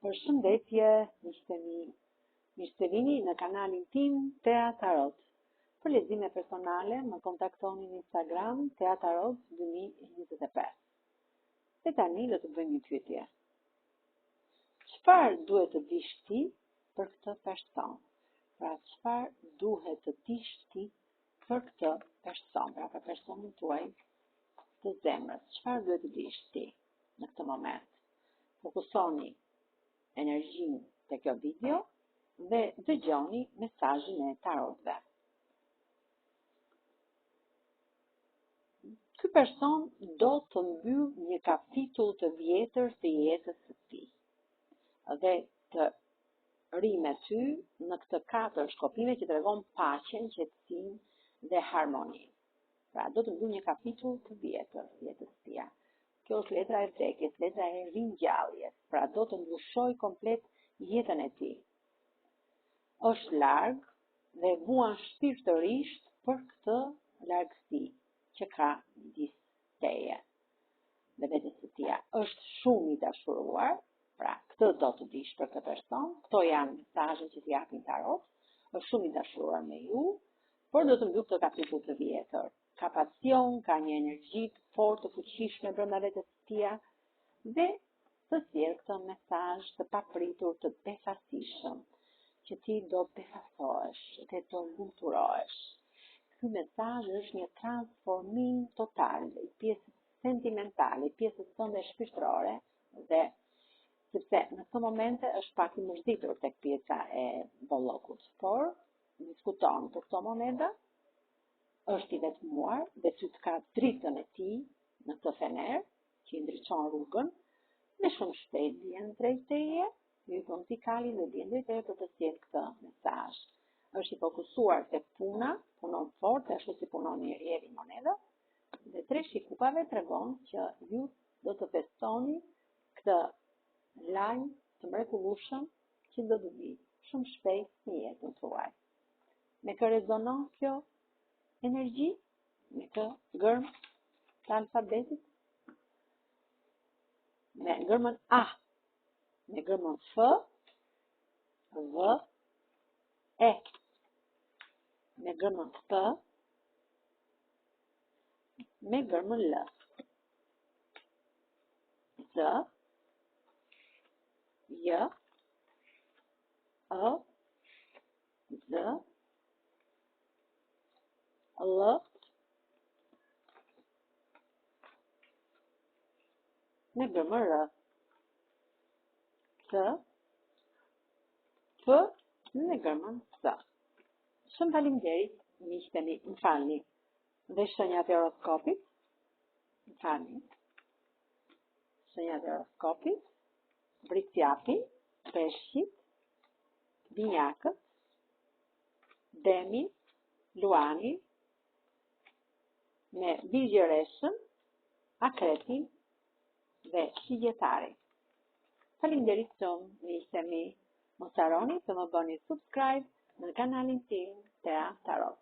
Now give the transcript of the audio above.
Përshëndetje, mirë se vini në kanalin tim Tea Tarot. Për lexime personale, më kontaktoni në Instagram Tea Tarot 2025. Dhe tani do të bëjmë një pyetje. Çfarë duhet të dish ti për këtë person? Pra, çfarë duhet të dish ti për këtë person, pra për personin tuaj të zemrës? Çfarë duhet të dish ti në këtë moment? Fokusoni energjinë të kjo video dhe dëgjoni mesazhin e tarotëve. Ky person do të mbyll një kapitull të vjetër të jetës së tij dhe të ri me ty në këtë 4 shkopime që tregon paqen, qetësinë dhe harmoninë. Pra, do të mbyll një kapitull të vjetër të jetës së tij. Kjo është letra e vdekjes, letra e ringjalljes, pra do të ndryshoj komplet jetën e tij. Është larg dhe vuan shpirtërisht për këtë largësi që ka midis teje dhe vetes së tij. Është shumë i dashuruar, pra këtë do të dish për këtë person. Këto janë mesazhet që t'i japin tarot. Është shumë i dashuruar me ju, por do të mbyll këtë kapitull të vjetër. Ka pasion, ka një energji të fortë, të fuqishme brenda vetes së tij dhe të sjell këtë mesazh të papritur, të befasishëm, që ti do befasohesh dhe do lumturohesh. Ky mesazh është një transformim total i pjesës sentimentale, i pjesës tënde shpirtërore dhe sepse në këtë momente është pak i mërzditur tek pjesa e bollokut, por diskuton për këto moneda, është i vetmuar dhe ty të ka dritën e tij në këtë fener, që i ndriçon rrugën, dhe shumë shpejt vjen drejt teje, ju kontikali dhe vjen drejt teje për të sjellë këtë mesazh. Është i fokusuar tek puna, punon fort, ashtu si punon i rjeri moneda, dhe 3 i kupave tregon që ju do të festoni këtë lajm të mrekullueshëm që do të vi shumë shpejt në jetën tuaj. Me kë rezonon kjo energji, me kë gërmë të alfabetit, me gërmën A, me gërmën F, V, E, me gërmën P, me gërmën L, Z, J, E, Z, L, me gërmën R, T, P, me gërmën S. Shumë faleminderit, miqtë e mi, më falni. Dhe shenjat e horoskopit, më falni. Shenjat e horoskopit, Vricjapi, Peshqit, Binjakët, Demi, Luani, me Vigjereshën, Akretin dhe Shigjetari. Faleminderit shumë, miqtë e mi. Mos harroni të më bëni subscribe në kanalin tim Tea Tarot.